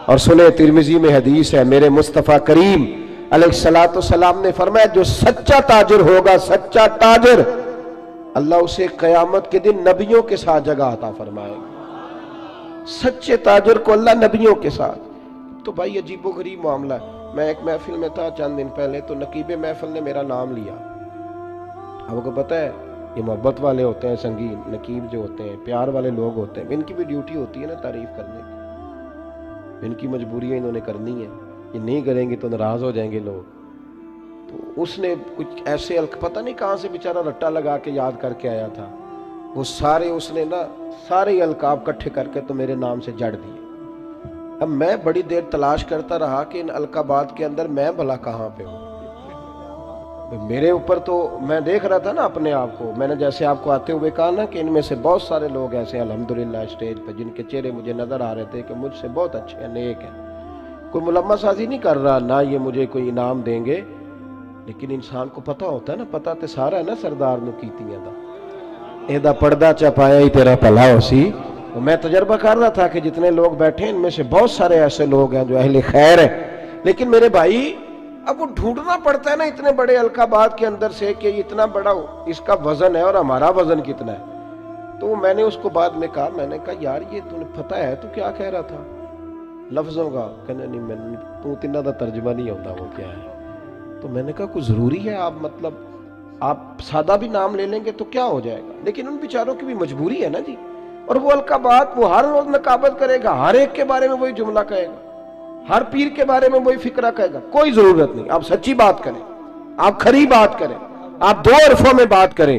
اور سنے ترمذی میں حدیث ہے، میرے مصطفیٰ کریم علیہ السلام نے فرمایا جو سچا تاجر ہوگا، سچا تاجر، اللہ اسے قیامت کے دن نبیوں کے ساتھ جگہ عطا فرمائے گا۔ سچے تاجر کو اللہ نبیوں کے ساتھ۔ تو بھائی عجیب و غریب معاملہ ہے۔ میں ایک محفل میں تھا چند دن پہلے، تو نقیب محفل نے میرا نام لیا۔ آپ کو پتہ ہے یہ محبت والے ہوتے ہیں، سنگین نقیب جو ہوتے ہیں، پیار والے لوگ ہوتے ہیں، ان کی بھی ڈیوٹی ہوتی ہے نا تعریف کرنے کی، ان کی مجبوری ہے، انہوں نے کرنی ہے، یہ نہیں کریں گے تو ناراض ہو جائیں گے لوگ۔ تو اس نے کچھ ایسے پتہ نہیں کہاں سے بیچارہ رٹا لگا کے یاد کر کے آیا تھا، وہ سارے اس نے نا سارے القاب اکٹھے کر کے تو میرے نام سے جڑ دیے۔ اب میں بڑی دیر تلاش کرتا رہا کہ ان القابات کے اندر میں بھلا کہاں پہ ہوں۔ میرے اوپر تو میں دیکھ رہا تھا نا اپنے آپ کو، میں نے جیسے آپ کو آتے ہوئے کہا نا کہ ان میں سے بہت سارے لوگ ایسے الحمدللہ اسٹیج پہ جن کے چہرے مجھے نظر آ رہے تھے کہ مجھ سے بہت اچھے ہیں، نیک ہیں، کوئی ملمہ سازی نہیں کر رہا، نہ یہ مجھے کوئی انعام دیں گے، لیکن انسان کو پتہ ہوتا ہے نا، پتہ تے سارا ہے نا سردار نو کیتیاں دا ایدہ پردہ چپایا ہی تیرا پلا ہو سی۔ میں تجربہ کر رہا تھا کہ جتنے لوگ بیٹھے ہیں ان میں سے بہت سارے ایسے لوگ ہیں جو اہل خیر ہیں، لیکن میرے بھائی اب وہ ڈھونڈنا پڑتا ہے نا اتنے بڑے القابات کے اندر سے کہ اتنا بڑا اس کا وزن ہے اور ہمارا وزن کتنا ہے۔ تو میں نے اس کو بعد میں کہا یار یہ تمہیں پتہ ہے تو کیا کہہ رہا تھا لفظوں کا؟ کہنا نہیں میں تو تینہ دا ترجمہ نہیں ہوتا وہ کیا ہے۔ تو میں نے کہا کوئی ضروری ہے آپ سادہ بھی نام لے لیں گے تو کیا ہو جائے گا، لیکن ان بیچاروں کی بھی مجبوری ہے نا جی، اور وہ القابات وہ ہر روز نقابت کرے گا، ہر ایک کے بارے میں وہی جملہ کہے گا، ہر پیر کے بارے میں وہی فکرہ کہے گا۔ کوئی ضرورت نہیں، آپ سچی بات کریں، آپ کھری بات کریں، آپ دو حرفوں میں بات کریں،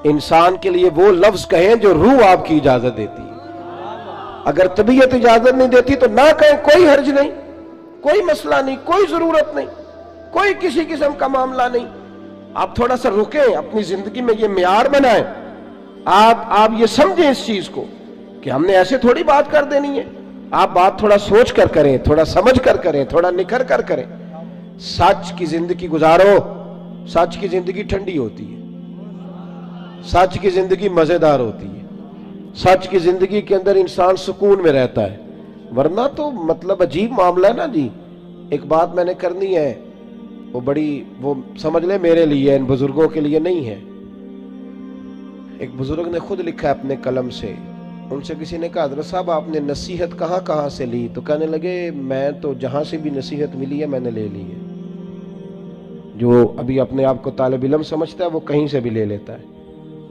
انسان کے لیے وہ لفظ کہیں جو روح آپ کی اجازت دیتی ہے۔ اگر طبیعت اجازت نہیں دیتی تو نہ کہیں، کوئی حرج نہیں، کوئی مسئلہ نہیں، کوئی ضرورت نہیں، کوئی کسی قسم کا معاملہ نہیں۔ آپ تھوڑا سا رکیں، اپنی زندگی میں یہ معیار بنائیں، آپ یہ سمجھیں اس چیز کو کہ ہم نے ایسے تھوڑی بات کر دینی ہے۔ آپ بات تھوڑا سوچ کر کریں، تھوڑا سمجھ کر کریں، تھوڑا نکھر کر کریں۔ سچ کی زندگی گزارو، سچ کی زندگی ٹھنڈی ہوتی ہے، سچ کی زندگی مزیدار ہوتی ہے، سچ کی زندگی کے اندر انسان سکون میں رہتا ہے، ورنہ تو مطلب عجیب معاملہ ہے نا جی۔ ایک بات میں نے کرنی ہے، وہ سمجھ لیں میرے لیے، ان بزرگوں کے لیے نہیں ہے۔ ایک بزرگ نے خود لکھا ہے اپنے قلم سے، ان سے کسی نے کہا حضرت صاحب آپ نے نصیحت کہاں سے لی؟ تو کہنے لگے میں تو جہاں سے بھی نصیحت ملی ہے میں نے لے لی ہے۔ جو ابھی اپنے آپ کو طالب علم سمجھتا ہے وہ کہیں سے بھی لے لیتا ہے،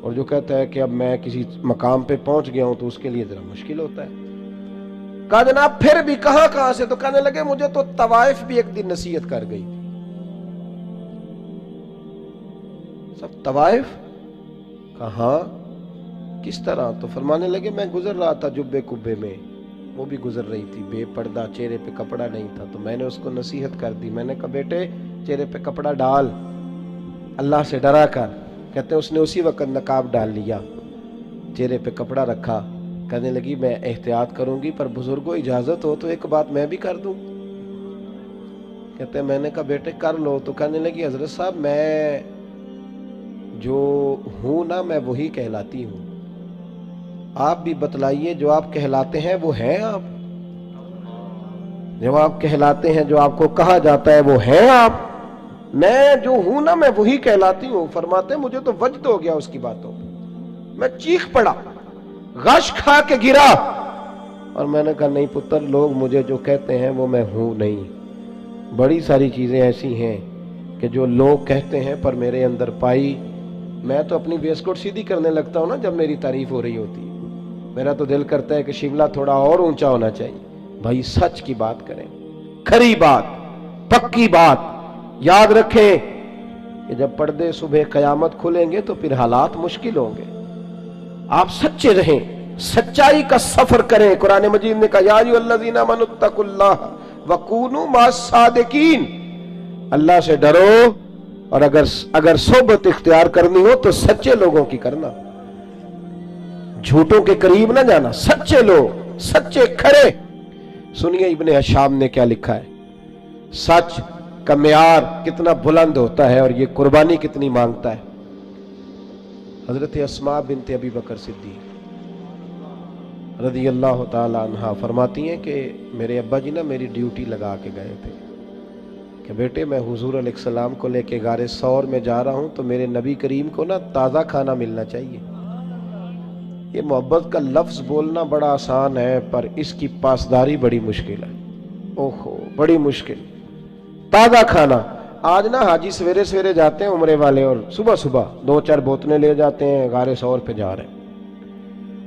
اور جو کہتا ہے کہ اب میں کسی مقام پہ پہنچ گیا ہوں تو اس کے لیے ذرا مشکل ہوتا ہے۔ کہا جناب پھر بھی کہاں سے؟ تو کہنے لگے مجھے تو طوائف بھی ایک دن نصیحت کر گئی تھی۔ سب طوائف؟ کہاں کس طرح؟ تو فرمانے لگے میں گزر رہا تھا جبے کبے میں، وہ بھی گزر رہی تھی بے پردہ، چہرے پہ کپڑا نہیں تھا، تو میں نے اس کو نصیحت کر دی، میں نے کہا بیٹے چہرے پہ کپڑا ڈال، اللہ سے ڈرا کر۔ کہتے ہیں اس نے اسی وقت نقاب ڈال لیا، چہرے پہ کپڑا رکھا، کہنے لگی میں احتیاط کروں گی پر بزرگوں اجازت ہو تو ایک بات میں بھی کر دوں؟ کہتے ہیں میں نے کہا بیٹے کر لو۔ تو کہنے لگی حضرت صاحب میں جو ہوں نا میں وہی کہلاتی ہوں، آپ بھی بتلائیے جو آپ کہلاتے ہیں وہ ہیں آپ؟ جو آپ کہلاتے ہیں، جو آپ کو کہا جاتا ہے وہ ہیں آپ؟ میں جو ہوں نا میں وہی کہلاتی ہوں۔ فرماتے مجھے تو وجد ہو گیا اس کی باتوں پہ، میں چیخ پڑا، غش کھا کے گرا، اور میں نے کہا نہیں پتر، لوگ مجھے جو کہتے ہیں وہ میں ہوں نہیں۔ بڑی ساری چیزیں ایسی ہیں کہ جو لوگ کہتے ہیں پر میرے اندر پائی، میں تو اپنی ویسکوٹ سیدھی کرنے لگتا ہوں نا جب میری تعریف ہو رہی ہوتی ہے، میرا تو دل کرتا ہے کہ شملہ تھوڑا اور اونچا ہونا چاہیے۔ بھائی سچ کی بات کریں، کھری بات، پکی بات۔ یاد رکھیں کہ جب پردے صبح قیامت کھلیں گے تو پھر حالات مشکل ہوں گے۔ آپ سچے رہیں، سچائی کا سفر کریں۔ قرآن مجید نے کہا یا ایھا الذین آمنوا اتقوا اللہ وکونوا مع الصادقین، اللہ سے ڈرو، اور اگر صحبت اختیار کرنی ہو تو سچے لوگوں کی کرنا، جھوٹوں کے قریب نہ جانا، سچے لوگ، سچے کھڑے۔ سنیے ابن ہشام نے کیا لکھا ہے، سچ کا معیار کتنا بلند ہوتا ہے اور یہ قربانی کتنی مانگتا ہے۔ حضرت اسماء بنت ابی بکر صدیق رضی اللہ تعالی عنہ فرماتی ہیں کہ میرے ابا جی نا میری ڈیوٹی لگا کے گئے تھے کہ بیٹے میں حضور علیہ السلام کو لے کے غار ثور میں جا رہا ہوں تو میرے نبی کریم کو نا تازہ کھانا ملنا چاہیے۔ یہ محبت کا لفظ بولنا بڑا آسان ہے پر اس کی پاسداری بڑی مشکل ہے، اوہو بڑی مشکل۔ تازہ کھانا، آج نا حاجی سویرے سویرے جاتے ہیں عمرے والے اور صبح صبح 2-4 بوتلیں لے جاتے ہیں، غار ثور پہ جا رہے ہیں۔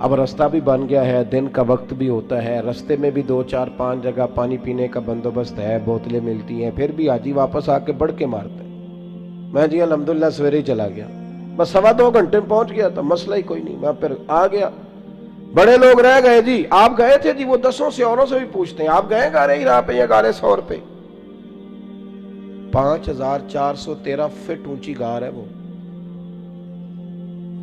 اب رستہ بھی بن گیا ہے، دن کا وقت بھی ہوتا ہے، رستے میں بھی 2-4-5 جگہ پانی پینے کا بندوبست ہے، بوتلیں ملتی ہیں، پھر بھی حاجی واپس آ کے بڑھ کے مارتے ہیں۔ میں جی الحمدللہ سویرے ہی چلا گیا، بس 2.25 گھنٹے میں پہنچ گیا تھا، مسئلہ ہی کوئی نہیں، میں پھر آ گیا۔ بڑے لوگ رہ گئے جی آپ گئے تھے جی، وہ 10 سے اوروں سے بھی پوچھتے ہیں آپ گئے غار ہرا پہ یا غار ثور پہ؟ 5413 فٹ اونچی غار ہے وہ،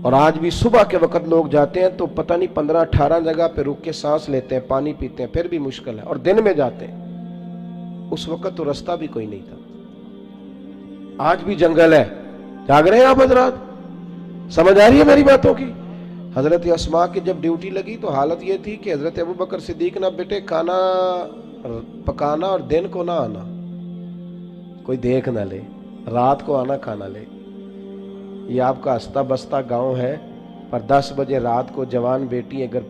اور آج بھی صبح کے وقت لوگ جاتے ہیں تو پتہ نہیں 15-18 جگہ پہ رک کے سانس لیتے ہیں، پانی پیتے ہیں، پھر بھی مشکل ہے، اور دن میں جاتے ہیں۔ اس وقت تو رستہ بھی کوئی نہیں تھا، آج بھی جنگل ہے۔ جاگ رہے ہیں آپ حضرات؟ سمجھ آ رہی ہے میری باتوں کی؟ حضرت اسماء کی جب ڈیوٹی لگی تو حالت یہ تھی کہ حضرت ابو بکر صدیق نہ بیٹے کھانا پکانا اور دن کو نہ آنا، کوئی دیکھ نہ لے، رات کو آنا کھانا لے۔ یہ آپ کا ہستا بستہ گاؤں ہے، پر 10 بجے رات کو جوان بیٹی اگر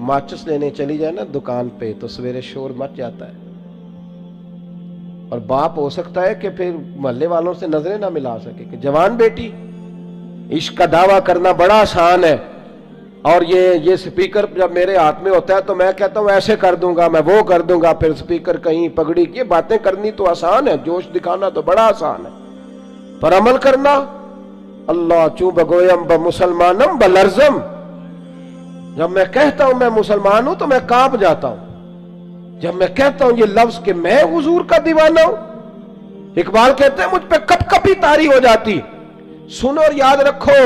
ماچس لینے چلی جائے نا دکان پہ تو سویرے شور مچ جاتا ہے، اور باپ ہو سکتا ہے کہ پھر محلے والوں سے نظریں نہ ملا سکے کہ جوان بیٹی۔ عشق کا دعویٰ کرنا بڑا آسان ہے، اور یہ سپیکر جب میرے ہاتھ میں ہوتا ہے تو میں کہتا ہوں ایسے کر دوں گا، میں وہ کر دوں گا، پھر سپیکر کہیں پگڑی، یہ باتیں کرنی تو آسان ہے، جوش دکھانا تو بڑا آسان ہے، پر عمل کرنا اللہ چوں بگویم بمسلمانم بلرزم۔ جب میں کہتا ہوں میں مسلمان ہوں تو میں کانپ جاتا ہوں، جب میں کہتا ہوں یہ لفظ کہ میں حضور کا دیوانہ ہوں۔ اقبال کہتے ہیں مجھ پہ کپ کپی طاری ہو جاتی۔ سنو اور یاد رکھو،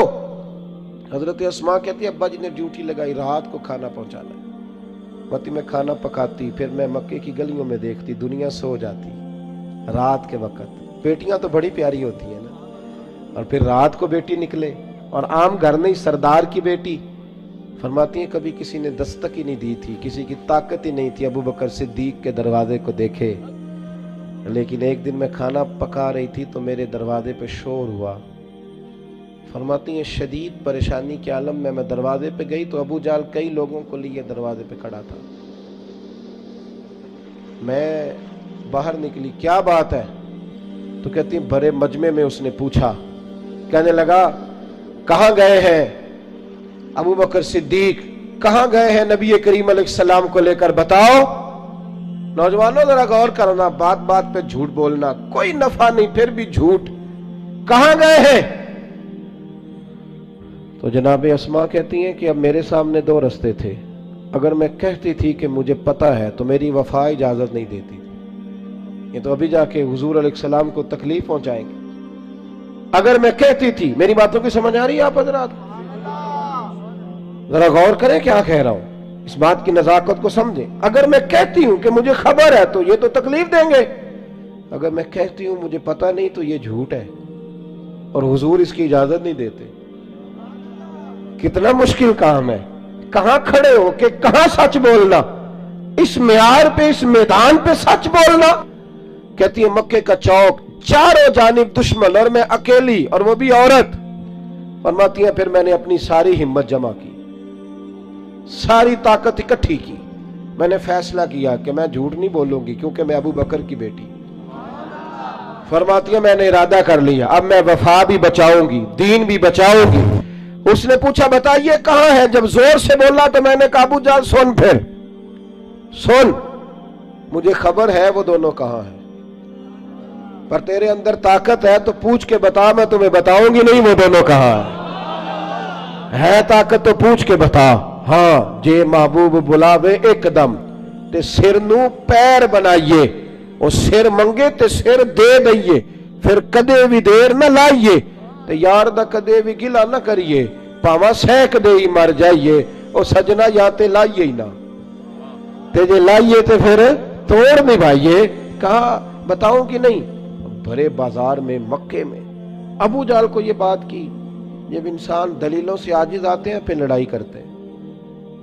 حضرت اسماء کہتی ابا جی نے ڈیوٹی لگائی رات کو کھانا پہنچانا ہے، متی میں کھانا پکاتی، پھر میں مکے کی گلیوں میں دیکھتی دنیا سو جاتی رات کے وقت۔ بیٹیاں تو بڑی پیاری ہوتی ہیں نا، اور پھر رات کو بیٹی نکلے، اور عام گھر نہیں، سردار کی بیٹی۔ فرماتی ہیں کبھی کسی نے دستک ہی نہیں دی تھی، کسی کی طاقت ہی نہیں تھی ابو بکر صدیق کے دروازے کو دیکھے، لیکن ایک دن میں کھانا پکا رہی تھی تو میرے دروازے پہ شور ہوا۔ فرماتی ہیں شدید پریشانی کے عالم میں دروازے پہ گئی تو ابو جال کئی لوگوں کو لیے دروازے پہ کھڑا تھا۔ میں باہر نکلی، کیا بات ہے؟ تو کہتی ہیں بڑے مجمع میں اس نے پوچھا، کہنے لگا کہاں گئے ہیں ابو بکر صدیق، کہاں گئے ہیں نبی کریم علیہ السلام کو لے کر، بتاؤ۔ نوجوانوں ذرا غور کرنا، بات بات پہ جھوٹ بولنا کوئی نفع نہیں، پھر بھی جھوٹ، کہاں گئے ہیں؟ تو جناب اسماء کہتی ہیں کہ اب میرے سامنے 2 رستے تھے، اگر میں کہتی تھی کہ مجھے پتہ ہے تو میری وفا اجازت نہیں دیتی تھی، یہ تو ابھی جا کے حضور علیہ السلام کو تکلیف پہنچائیں گے۔ اگر میں کہتی تھی، میری باتوں کی سمجھ آ رہی ہے آپ حضرات؟ ذرا غور کریں کیا کہہ رہا ہوں، اس بات کی نزاکت کو سمجھیں۔ اگر میں کہتی ہوں کہ مجھے خبر ہے تو یہ تو تکلیف دیں گے، اگر میں کہتی ہوں مجھے پتہ نہیں تو یہ جھوٹ ہے، اور حضور اس کی اجازت نہیں دیتے۔ کتنا مشکل کام ہے، کہاں کھڑے ہو کہ کہاں سچ بولنا، اس معیار پہ، اس میدان پہ سچ بولنا۔ کہتی ہے مکے کا چوک، چاروں جانب دشمن اور میں اکیلی، اور وہ بھی عورت۔ فرماتی ہیں پھر میں نے اپنی ساری ہمت جمع کی، ساری طاقت اکٹھی کی، میں نے فیصلہ کیا کہ میں جھوٹ نہیں بولوں گی کیونکہ میں ابو بکر کی بیٹی۔ فرماتی ہیں میں نے ارادہ کر لیا، اب میں وفا بھی بچاؤں گی، دین بھی بچاؤں گی۔ اس نے پوچھا بتائیے کہاں ہے، جب زور سے بولا تو میں نے کہا ابو جان سن، پھر سن، مجھے خبر ہے وہ دونوں کہاں ہیں، پر تیرے اندر طاقت ہے تو پوچھ کے بتا، میں تمہیں بتاؤں گی نہیں وہ دونوں کہاں ہیں، ہے طاقت تو پوچھ کے بتا۔ ہاں جے محبوب بلاوے ایک دم تے سر نو پیر بنائیے، اور سر منگے تے سر دے دئیے، پھر کدے بھی دیر نہ لائیے، تے یار دا کدے بھی گلا نہ کریے، پاواں سینک دے ہی مر جائیے، او سجنا یا تے لائیے ہی نہ، تے جے لائیے تے پھر توڑ نبھائیے۔ کہا بتاؤں کہ نہیں؟ بھرے بازار میں، مکے میں ابو جال کو یہ بات کی۔ جب انسان دلیلوں سے عاجز آتے ہیں پھر لڑائی کرتے ہیں،